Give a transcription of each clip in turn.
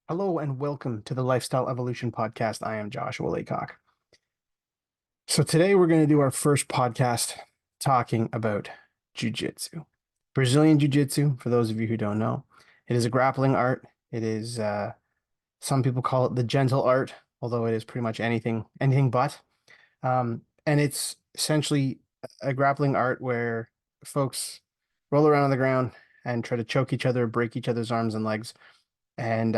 Hello and welcome to the Lifestyle Evolution Podcast. I am Joshua Laycock. So today we're going to do our first podcast talking about Jiu Jitsu. Brazilian Jiu Jitsu, for those of you who don't know, it is a grappling art. It is, some people call it the gentle art, although it is pretty much anything but. And it's essentially a grappling art where folks roll around on the ground and try to choke each other, break each other's arms and legs, and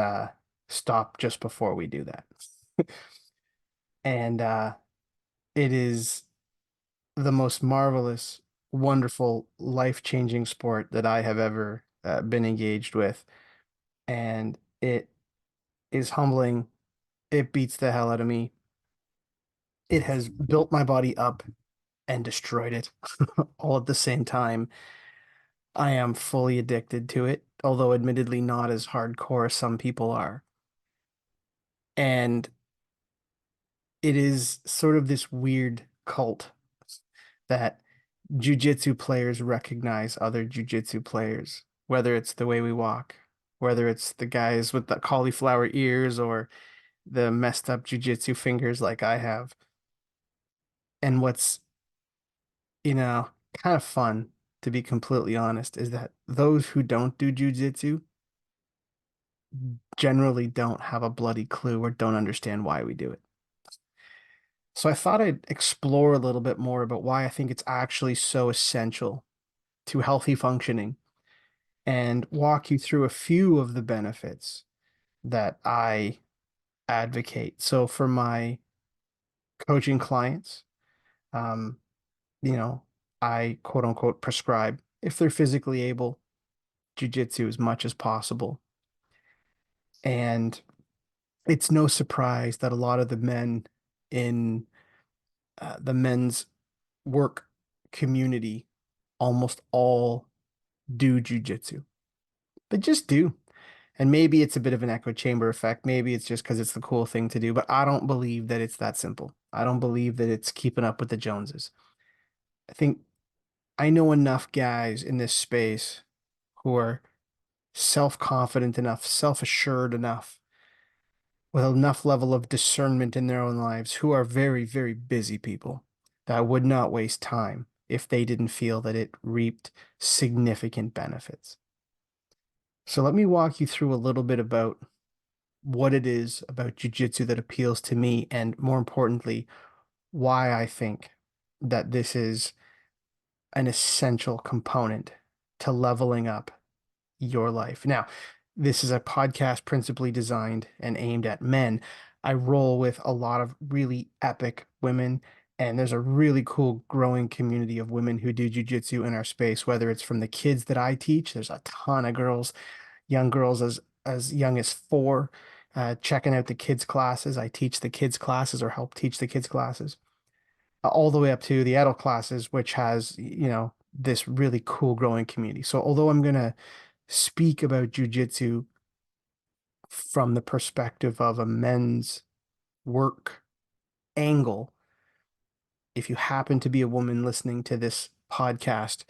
stop just before we do that. And it is the most marvelous, wonderful, life-changing sport that I have ever been engaged with. And it is humbling. It beats the hell out of me. It has built my body up and destroyed it all at the same time. I am fully addicted to it, although admittedly not as hardcore as some people are. And it is sort of this weird cult that jujitsu players recognize other jujitsu players, whether it's the way we walk, whether it's the guys with the cauliflower ears or the messed up jujitsu fingers like I have. And what's, you know, kind of fun, to be completely honest, is that those who don't do jujitsu generally don't have a bloody clue or don't understand why we do it. So I thought I'd explore a little bit more about why I think it's actually so essential to healthy functioning and walk you through a few of the benefits that I advocate. So for my coaching clients, um, you know, I quote unquote prescribe, if they're physically able, jujitsu as much as possible. And it's no surprise that a lot of the men in the men's work community almost all do jujitsu. They just do. And maybe it's a bit of an echo chamber effect. Maybe it's just because it's the cool thing to do, but I don't believe that it's that simple. I don't believe that it's keeping up with the Joneses. I think I know enough guys in this space who are self-confident enough, self-assured enough, with enough level of discernment in their own lives, who are very, very busy people that would not waste time if they didn't feel that it reaped significant benefits. So let me walk you through a little bit about what it is about jujitsu that appeals to me, and more importantly, why I think that this is an essential component to leveling up your life. Now, this is a podcast principally designed and aimed at men. I roll with a lot of really epic women, and there's a really cool growing community of women who do jujitsu in our space, whether it's from the kids that I teach. There's a ton of girls, young girls as young as 4, checking out the kids classes. I teach the kids classes or help teach the kids classes, all the way up to the adult classes, which has, this really cool growing community. So although I'm gonna speak about jujitsu from the perspective of a men's work angle, if you happen to be a woman listening to this podcast,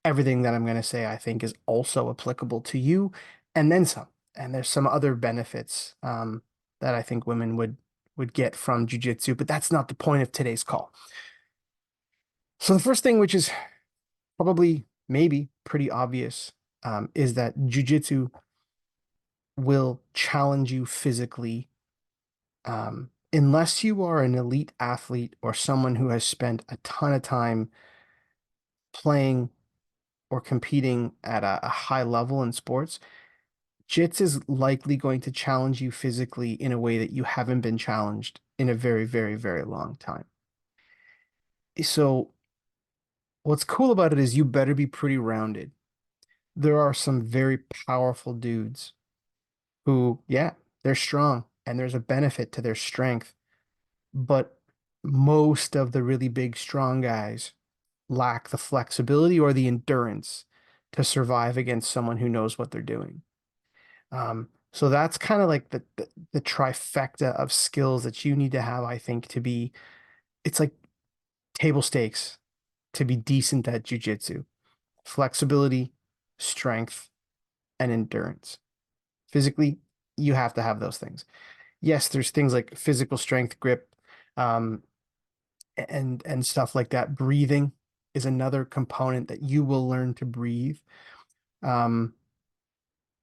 everything that I'm going to say, I think, is also applicable to you, and then some. And there's some other benefits that I think women would get from jujitsu, but that's not the point of today's call. So the first thing, which is probably maybe pretty obvious, is that jujitsu will challenge you physically, unless you are an elite athlete or someone who has spent a ton of time playing or competing at a high level in sports. Jits is likely going to challenge you physically in a way that you haven't been challenged in a very, very, very long time. So what's cool about it is you better be pretty rounded. There are some very powerful dudes who, yeah, they're strong and there's a benefit to their strength, but most of the really big, strong guys lack the flexibility or the endurance to survive against someone who knows what they're doing. So that's kind of like the trifecta of skills that you need to have, I think, to be, it's like table stakes to be decent at jujitsu. Flexibility, strength, and endurance. Physically, you have to have those things. Yes, there's things like physical strength, grip, um, and stuff like that. Breathing is another component that you will learn to breathe. Um,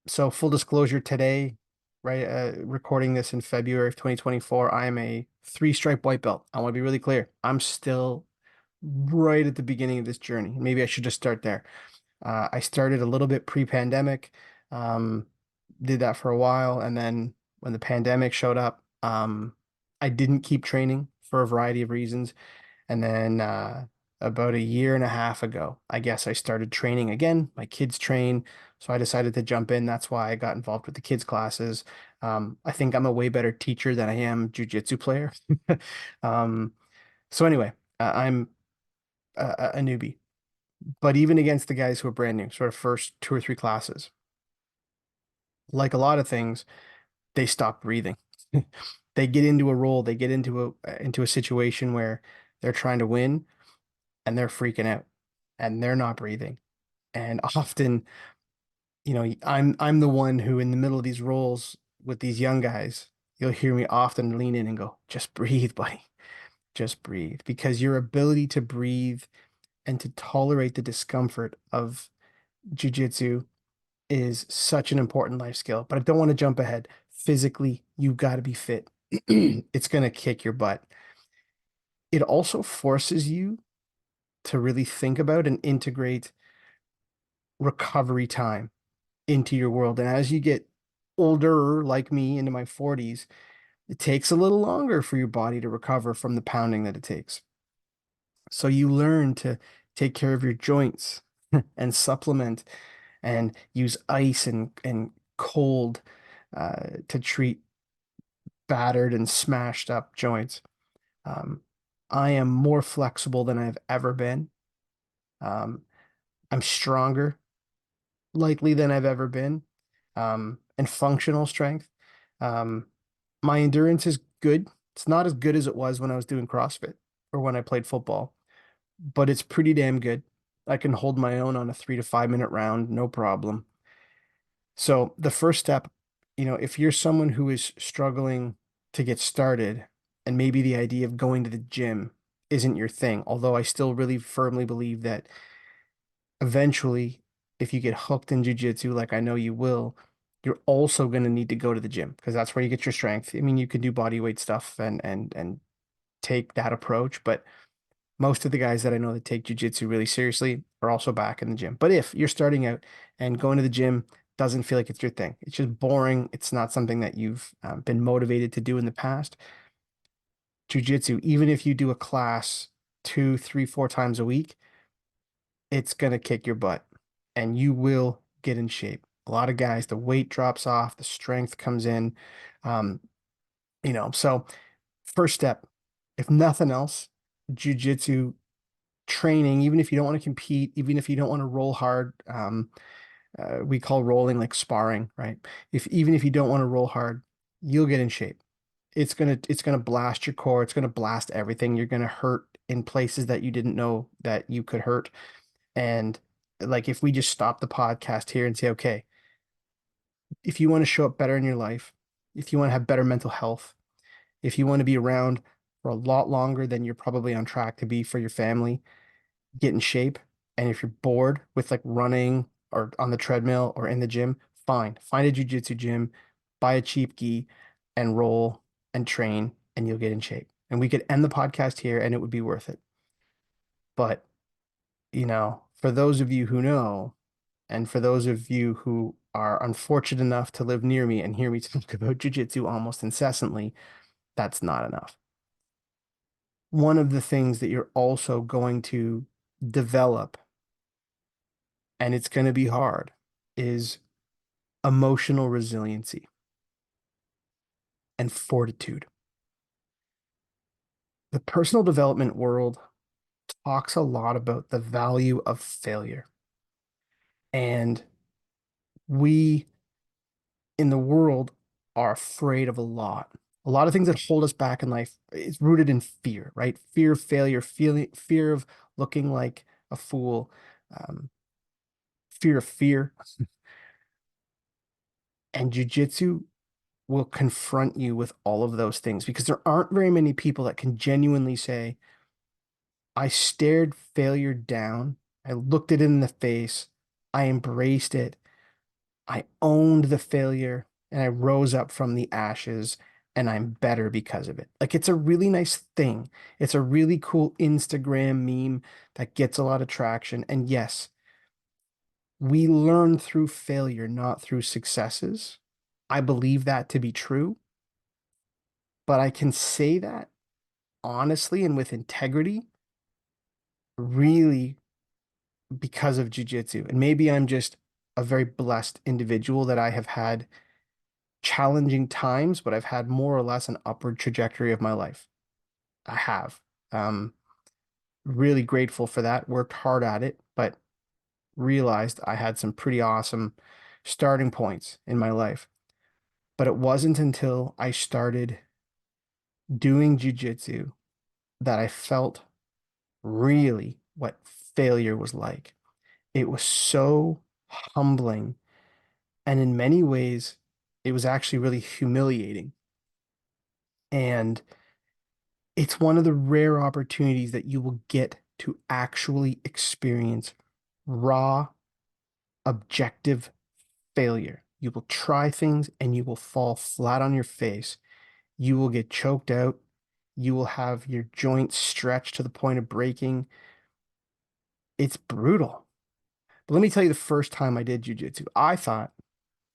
so full disclosure today, right, recording this in February of 2024, I am a three-stripe white belt. I want to be really clear. I'm still right at the beginning of this journey. Maybe I should just start there. I started a little bit pre-pandemic, um, did that for a while, and then when the pandemic showed up, I didn't keep training for a variety of reasons. And then about a year and a half ago, I guess I started training again. My kids train, so I decided to jump in. That's why I got involved with the kids classes. I think I'm a way better teacher than I am jujitsu player. Um, so anyway, I'm a newbie, but even against the guys who are brand new, sort of first two or three classes, like a lot of things, they stop breathing. They get into a role, they get into a situation where they're trying to win and they're freaking out and they're not breathing. And often, I'm the one who in the middle of these roles with these young guys, you'll hear me often lean in and go, just breathe, buddy. Just breathe. Because your ability to breathe and to tolerate the discomfort of jujitsu is such an important life skill. But I don't want to jump ahead. Physically, you got to be fit. It's going to kick your butt. It also forces you to really think about and integrate recovery time into your world. And as you get older, like me, into my 40s, it takes a little longer for your body to recover from the pounding that it takes. So you learn to take care of your joints and supplement and use ice and cold to treat battered and smashed up joints. Um, I am more flexible than I've ever been. Um, I'm stronger likely than I've ever been, and functional strength. Um, my endurance is good. It's not as good as it was when I was doing CrossFit or when I played football, but it's pretty damn good. I can hold my own on a 3 to 5 minute round, no problem. So the first step, if you're someone who is struggling to get started, and maybe the idea of going to the gym isn't your thing, although I still really firmly believe that eventually, if you get hooked in jujitsu, like I know you will, you're also going to need to go to the gym because that's where you get your strength. I mean, you can do body weight stuff and take that approach, but most of the guys that I know that take jujitsu really seriously are also back in the gym. But if you're starting out and going to the gym doesn't feel like it's your thing, it's just boring, it's not something that you've been motivated to do in the past, jujitsu, even if you do a class 2, 3, 4 times a week, it's gonna kick your butt and you will get in shape. A lot of guys, the weight drops off, the strength comes in. Um, so first step, if nothing else, jujitsu training, even if you don't want to compete, even if you don't want to roll hard, we call rolling like sparring, right? Even if you don't want to roll hard, you'll get in shape. It's gonna blast your core, it's gonna blast everything. You're gonna hurt in places that you didn't know that you could hurt. And like if we just stop the podcast here and say, okay, if you want to show up better in your life, if you want to have better mental health, if you want to be around for a lot longer than you're probably on track to be for your family, get in shape. And if you're bored with like running or on the treadmill or in the gym, fine. Find a jujitsu gym, buy a cheap gi and roll and train and you'll get in shape. And we could end the podcast here and it would be worth it. But, for those of you who know, and for those of you who are unfortunate enough to live near me and hear me talk about jujitsu almost incessantly, that's not enough. One of the things that you're also going to develop, and it's going to be hard, is emotional resiliency and fortitude. The personal development world talks a lot about the value of failure. And we in the world are afraid of a lot. A lot of things that hold us back in life is rooted in fear, right? Fear of failure, fear of looking like a fool, um, fear of fear. And jujitsu will confront you with all of those things because there aren't very many people that can genuinely say, I stared failure down, I looked it in the face, I embraced it, I owned the failure, and I rose up from the ashes, and I'm better because of it. Like, it's a really nice thing. It's a really cool Instagram meme that gets a lot of traction. And yes, we learn through failure, not through successes. I believe that to be true, but I can say that honestly and with integrity, really because of jujitsu. And maybe I'm just a very blessed individual that I have had challenging times, but I've had more or less an upward trajectory of my life. I have. Um, really grateful for that. Worked hard at it, but realized I had some pretty awesome starting points in my life. But it wasn't until I started doing jujitsu that I felt really what failure was like. It was so humbling. And in many ways, it was actually really humiliating. And it's one of the rare opportunities that you will get to actually experience raw, objective failure. You will try things and you will fall flat on your face. You will get choked out. You will have your joints stretched to the point of breaking. It's brutal. But let me tell you the first time I did jujitsu, I thought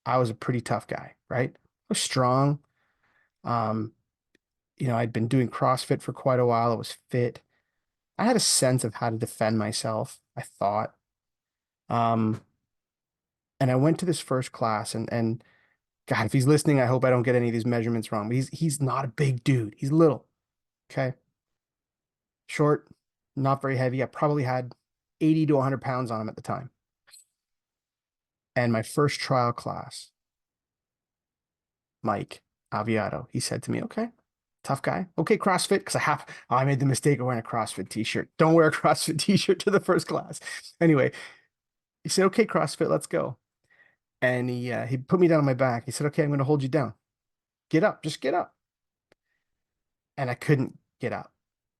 I was a pretty tough guy, right? I was strong. Um, I'd been doing CrossFit for quite a while. I was fit. I had a sense of how to defend myself, I thought. Um, and I went to this first class and God, if he's listening, I hope I don't get any of these measurements wrong. But he's not a big dude. He's little. Okay. Short, not very heavy. I probably had 80 to 100 pounds on him at the time. And my first trial class, Mike Aviato, he said to me, okay, tough guy. Okay, CrossFit, because I made the mistake of wearing a CrossFit t-shirt. Don't wear a CrossFit t-shirt to the first class. Anyway, he said, okay, CrossFit, let's go. And he put me down on my back. He said, okay, I'm going to hold you down. Get up, just get up. And I couldn't get up.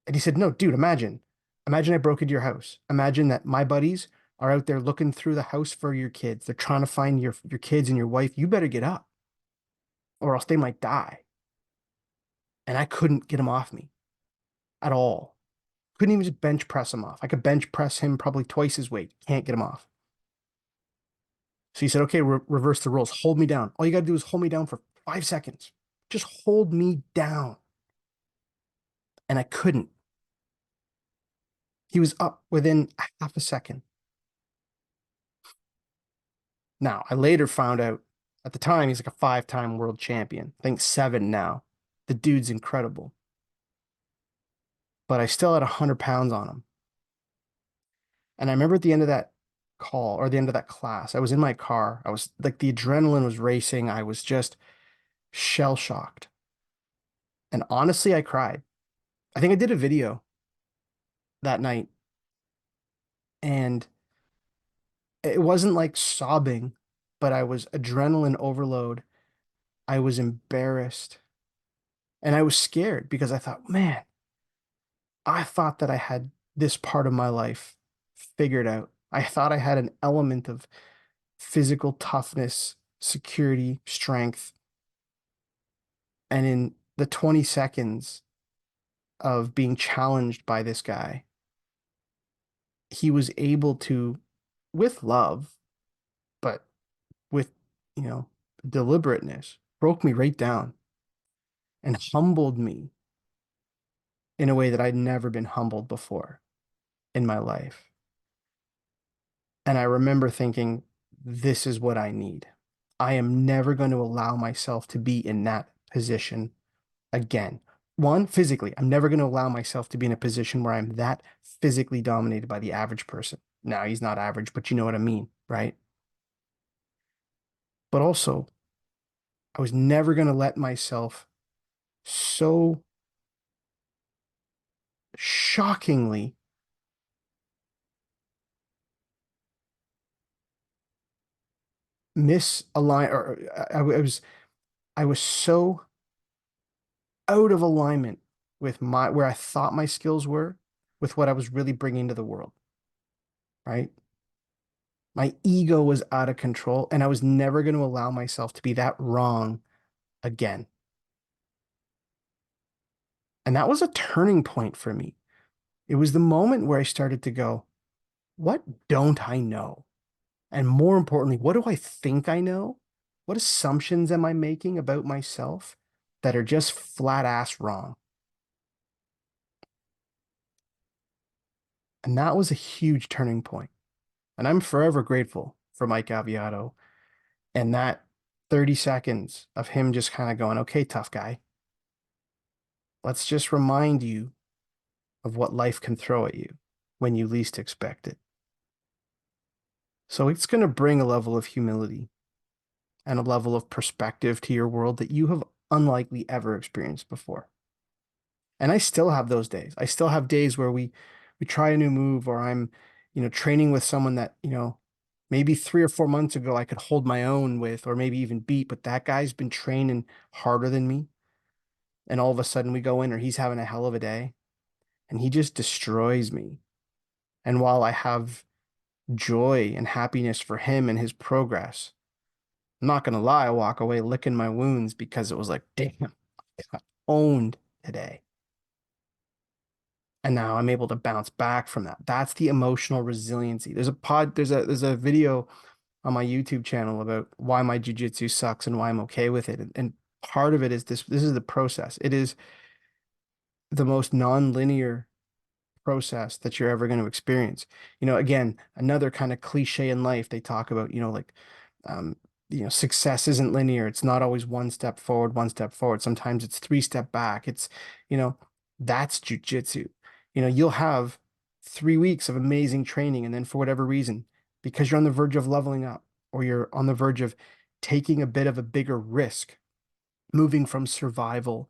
And he said, no, dude, imagine I broke into your house. Imagine that my buddies are out there looking through the house for your kids. They're trying to find your kids and your wife. You better get up or else they might die. And I couldn't get him off me at all. Couldn't even just bench press him off. I could bench press him probably twice his weight. Can't get him off. So he said, okay, reverse the rules. Hold me down. All you got to do is hold me down for 5 seconds. Just hold me down. And I couldn't. He was up within half a second. Now, I later found out at the time he's like a 5-time world champion. I think 7 now. The dude's incredible. But I still had 100 pounds on him. And I remember at the end of that call or the end of that class, I was in my car. I was like, the adrenaline was racing. I was just shell shocked. And honestly, I cried. I think I did a video that night and it wasn't like sobbing, but I was adrenaline overload. I was embarrassed and I was scared because I thought, man, I thought that I had this part of my life figured out. I thought I had an element of physical toughness, security, strength. And in the 20 seconds of being challenged by this guy, he was able to, with love, but with, you know, deliberateness, broke me right down and humbled me in a way that I'd never been humbled before in my life. And I remember thinking, this is what I need. I am never going to allow myself to be in that position again. One, physically, I'm never going to allow myself to be in a position where I'm that physically dominated by the average person. Now, he's not average, but you know what I mean, right? But also, I was never going to let myself so shockingly misalign, or I was I was so out of alignment with my where I thought my skills were with what I was really bringing to the world, right? My ego was out of control, and I was never going to allow myself to be that wrong again. And that was a turning point for me. It was the moment where I started to go, what don't I know? And more importantly, what do I think I know? What assumptions am I making about myself that are just flat ass wrong? And that was a huge turning point. And I'm forever grateful for Mike Aviato and that 30 seconds of him just kind of going, okay, tough guy, let's just remind you of what life can throw at you when you least expect it. So it's going to bring a level of humility and a level of perspective to your world that you have unlikely ever experienced before. And I still have those days. I still have days where we try a new move, or I'm, training with someone that, maybe 3 or 4 months ago I could hold my own with, or maybe even beat, but that guy's been training harder than me. And all of a sudden we go in, or he's having a hell of a day and he just destroys me. And while I have joy and happiness for him and his progress, I'm not gonna lie, I walk away licking my wounds because it was like, damn, I got owned today. And now I'm able to bounce back from that. That's the emotional resiliency. There's a video on my YouTube channel about why my jujitsu sucks and why I'm okay with it. And part of it is this is the process. It is the most non-linear process that you're ever going to experience. Again, another kind of cliche in life, they talk about, like, um, success isn't linear. It's not always one step forward, one step forward. Sometimes it's three-step back. You know, that's jujitsu. You'll have 3 weeks of amazing training, and then for whatever reason, because you're on the verge of leveling up, or you're on the verge of taking a bit of a bigger risk, moving from survival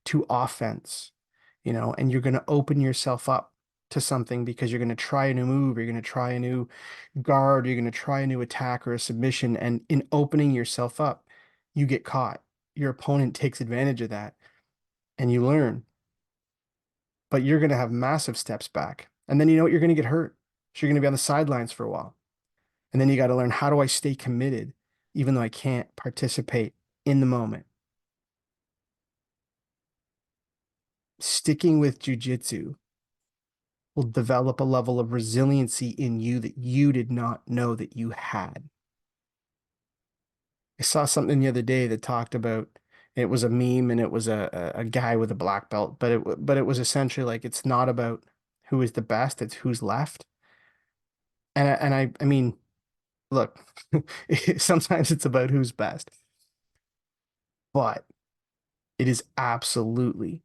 to offense, and you're going to open yourself up to something because you're going to try a new move, or you're going to try a new guard, or you're going to try a new attack or a submission. And in opening yourself up, you get caught. Your opponent takes advantage of that and you learn, but you're going to have massive steps back. And then you know what? You're going to get hurt. So you're going to be on the sidelines for a while. And then you got to learn, how do I stay committed even though I can't participate in the moment? Sticking with jujitsu will develop a level of resiliency in you that you did not know that you had. I saw something the other day that talked about, it was a meme, and it was a guy with a black belt, but it was essentially like, it's not about who is the best, it's who's left. And I mean, look, sometimes it's about who's best, but it is absolutely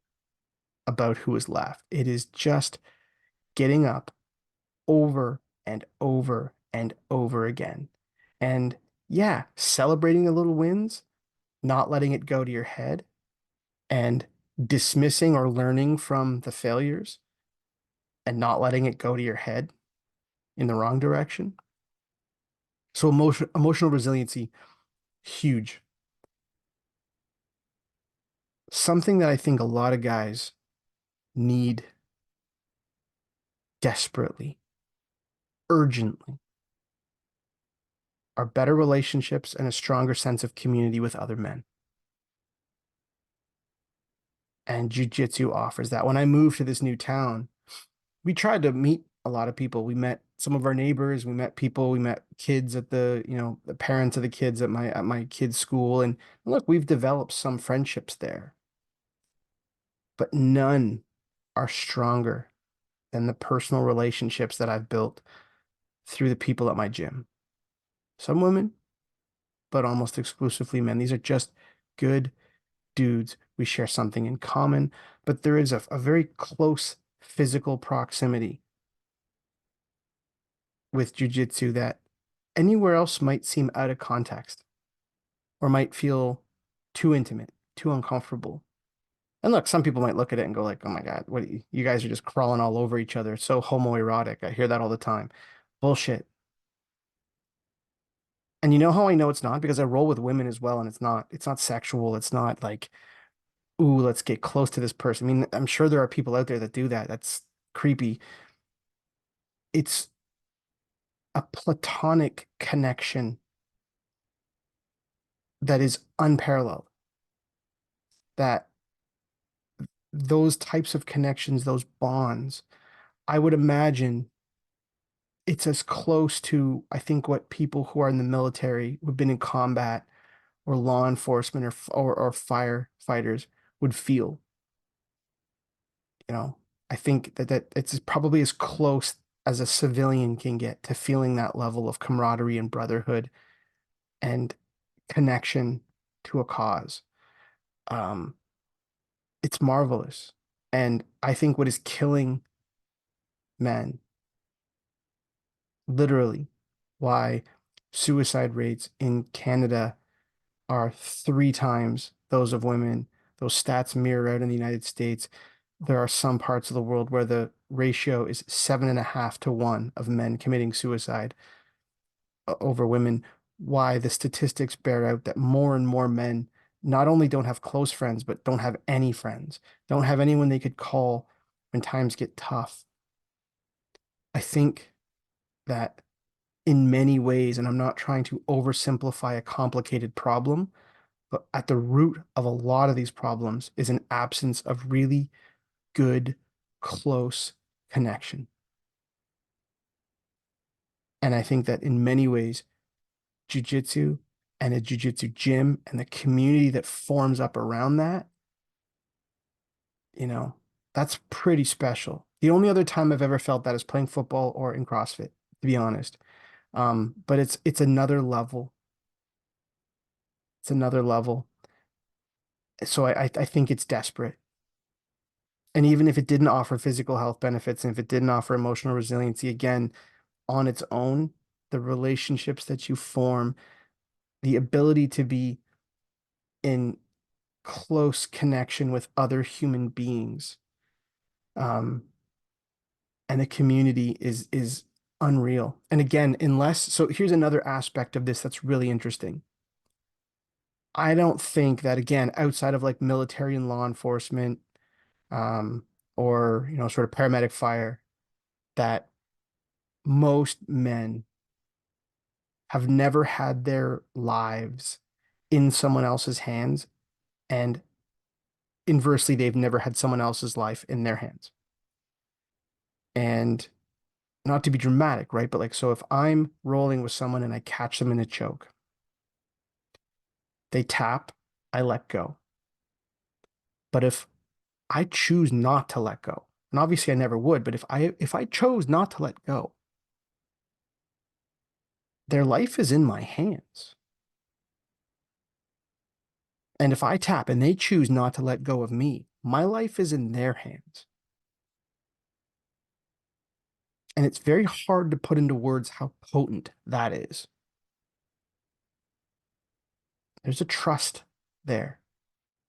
about who is left. It is just getting up over and over and over again. And yeah, celebrating the little wins, not letting it go to your head, and dismissing or learning from the failures and not letting it go to your head in the wrong direction. So emotional resiliency, huge. Something that I think a lot of guys need desperately, urgently, are better relationships and a stronger sense of community with other men. And jiu-jitsu offers that. When I moved to this new town, we tried to meet a lot of people. We met some of our neighbors, we met people, we met kids at the parents of the kids at my kids' school. And look, we've developed some friendships there, but none are stronger than the personal relationships that I've built through the people at my gym. Some women, but almost exclusively men. These are just good dudes. We share something in common, but there is a very close physical proximity with jujitsu that anywhere else might seem out of context, or might feel too intimate, too uncomfortable. And look, some people might look at it and go like, "Oh my God, what you guys are just crawling all over each other. It's so homoerotic." I hear that all the time. Bullshit. And you know how I know it's not? Because I roll with women as well, and it's not sexual. It's not like, ooh, let's get close to this person. I mean, I'm sure there are people out there that do that. That's creepy. It's a platonic connection that is unparalleled. That those types of connections, those bonds, I would imagine it's as close to, I think, what people who are in the military, who've been in combat, or law enforcement, or firefighters would feel. You know, I think that it's probably as close as a civilian can get to feeling that level of camaraderie and brotherhood and connection to a cause. Um, it's marvelous. And I think what is killing men, literally, why suicide rates in Canada are 3 times those of women. Those stats mirror out in the United States. There are some parts of the world where the ratio is 7.5 to 1 of men committing suicide over women. Why the statistics bear out that more and more men not only don't have close friends, but don't have any friends, don't have anyone they could call when times get tough. I think that in many ways, and I'm not trying to oversimplify a complicated problem, but at the root of a lot of these problems is an absence of really good, close connection. And I think that in many ways, jujitsu and a jujitsu gym and the community that forms up around that, you know, that's pretty special. The only other time I've ever felt that is playing football or in CrossFit, to be honest. But it's another level. It's another level. So I think it's desperate. And even if it didn't offer physical health benefits, and if it didn't offer emotional resiliency, again, on its own, the relationships that you form, the ability to be in close connection with other human beings, um, and the community is unreal. And again, unless so here's another aspect of this that's really interesting. I don't think that again, outside of like military and law enforcement, um, or sort of paramedic fire, that most men have never had their lives in someone else's hands, and inversely, they've never had someone else's life in their hands. And not to be dramatic, right? But like, so if I'm rolling with someone and I catch them in a choke, they tap, I let go. But if I choose not to let go, and obviously I never would, but if I chose not to let go, their life is in my hands. And if I tap and they choose not to let go of me, my life is in their hands. And it's very hard to put into words how potent that is. There's a trust there.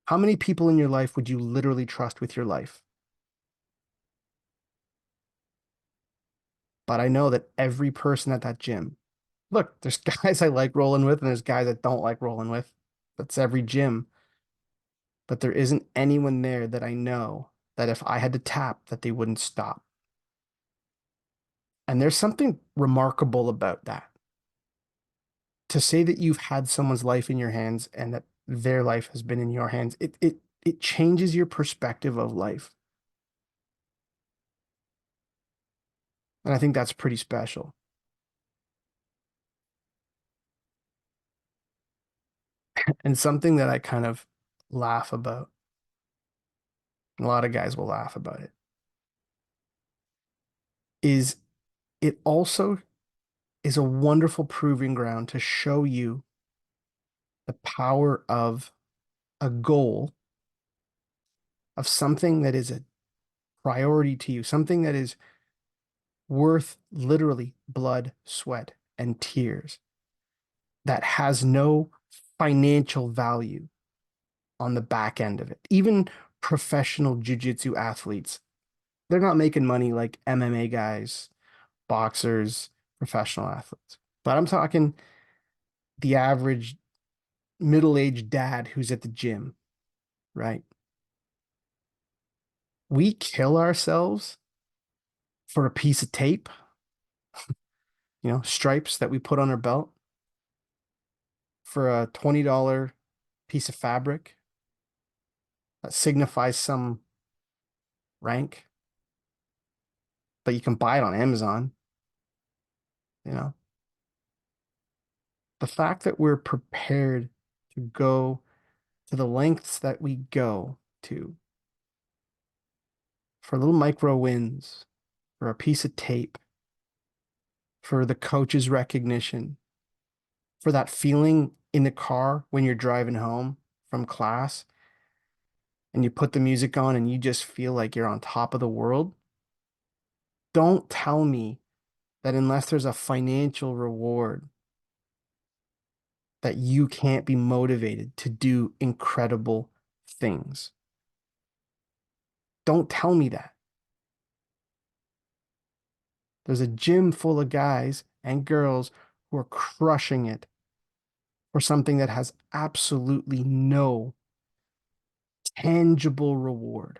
How many people in your life would you literally trust with your life? But I know that every person at that gym, look, there's guys I like rolling with, and there's guys I don't like rolling with. That's every gym. But there isn't anyone there that I know that if I had to tap, that they wouldn't stop. And there's something remarkable about that. To say that you've had someone's life in your hands and that their life has been in your hands, it changes your perspective of life. And I think that's pretty special. And something that I kind of laugh about, a lot of guys will laugh about it, is it also is a wonderful proving ground to show you the power of a goal, of something that is a priority to you, something that is worth literally blood, sweat, and tears, that has no financial value on the back end of it. Even professional jujitsu athletes, they're not making money like MMA guys, boxers, professional athletes. But I'm talking the average middle-aged dad who's at the gym, right? We kill ourselves for a piece of tape, stripes that we put on our belt, for a $20 piece of fabric that signifies some rank, but you can buy it on Amazon, you know. The fact that we're prepared to go to the lengths that we go to for little micro wins, for a piece of tape, for the coach's recognition, for that feeling in the car when you're driving home from class and you put the music on and you just feel like you're on top of the world. Don't tell me that unless there's a financial reward, that you can't be motivated to do incredible things. Don't tell me that. There's a gym full of guys and girls who are crushing it for something that has absolutely no tangible reward.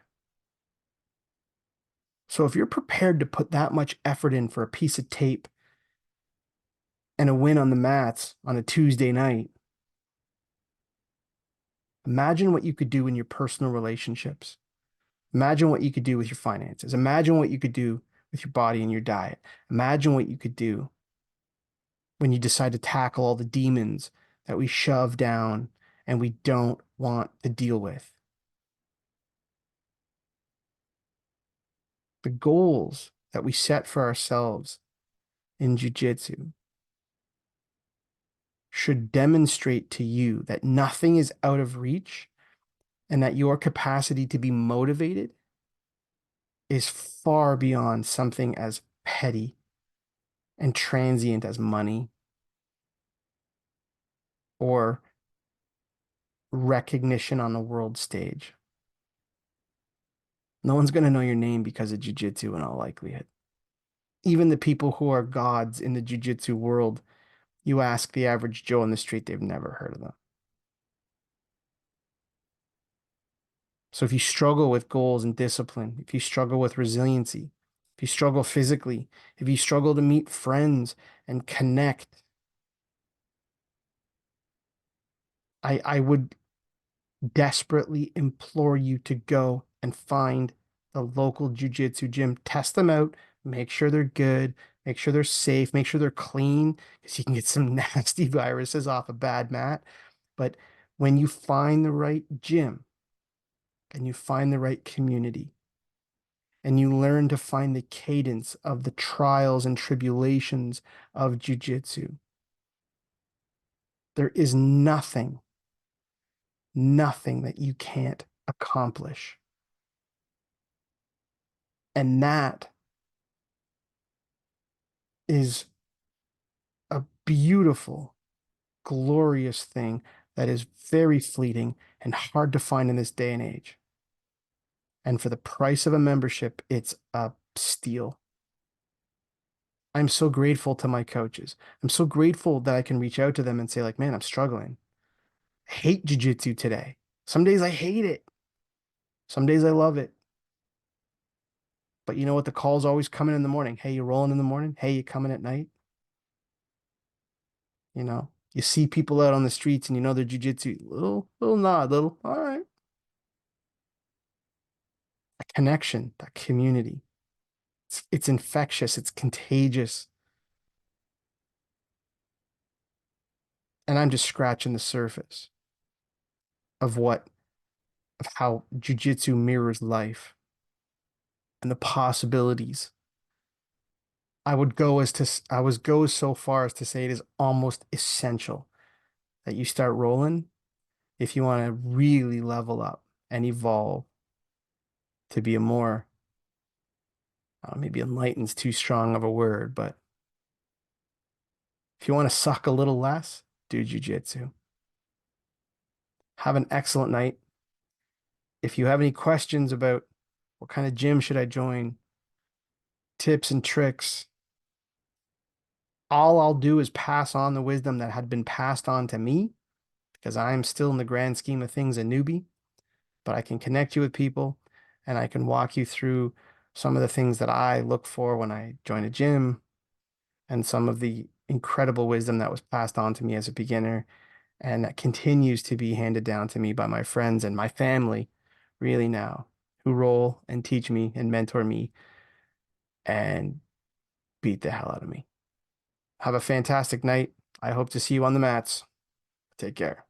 So if you're prepared to put that much effort in for a piece of tape and a win on the mats on a Tuesday night, imagine what you could do in your personal relationships. Imagine what you could do with your finances. Imagine what you could do with your body and your diet. Imagine what you could do when you decide to tackle all the demons that we shove down and we don't want to deal with. The goals that we set for ourselves in Jiu Jitsu should demonstrate to you that nothing is out of reach and that your capacity to be motivated is far beyond something as petty and transient as money or recognition on the world stage. No one's going to know your name because of jiu-jitsu in all likelihood. Even the people who are gods in the jiu-jitsu world, you ask the average Joe on the street, they've never heard of them. So if you struggle with goals and discipline, if you struggle with resiliency, if you struggle physically, if you struggle to meet friends and connect, I would desperately implore you to go and find the local jiu-jitsu gym, test them out, make sure they're good, make sure they're safe, make sure they're clean, because you can get some nasty viruses off a bad mat. But when you find the right gym and you find the right community and you learn to find the cadence of the trials and tribulations of jiu-jitsu, there is nothing that you can't accomplish. And that is a beautiful, glorious thing that is very fleeting and hard to find in this day and age. And for the price of a membership, it's a steal. I'm so grateful to my coaches. I'm so grateful that I can reach out to them and say, like, man, I'm struggling. I hate jiu-jitsu today. Some days I hate it. Some days I love it. But you know what? The call's always coming in the morning. Hey, you rolling in the morning? Hey, you coming at night? You see people out on the streets and you know they're jiu-jitsu. Little nod, little, all right. A connection, that community. It's infectious, it's contagious. And I'm just scratching the surface of how jiu-jitsu mirrors life and the possibilities. I would go so far as to say it is almost essential that you start rolling if you want to really level up and evolve to be a more, maybe enlightened's too strong of a word, but if you want to suck a little less, do jiu-jitsu. Have an excellent night. If you have any questions about what kind of gym should I join, tips and tricks, all I'll do is pass on the wisdom that had been passed on to me because I'm still in the grand scheme of things a newbie, but I can connect you with people and I can walk you through some of the things that I look for when I join a gym and some of the incredible wisdom that was passed on to me as a beginner and that continues to be handed down to me by my friends and my family really now, who roll and teach me and mentor me and beat the hell out of me. Have a fantastic night. I hope to see you on the mats. Take care.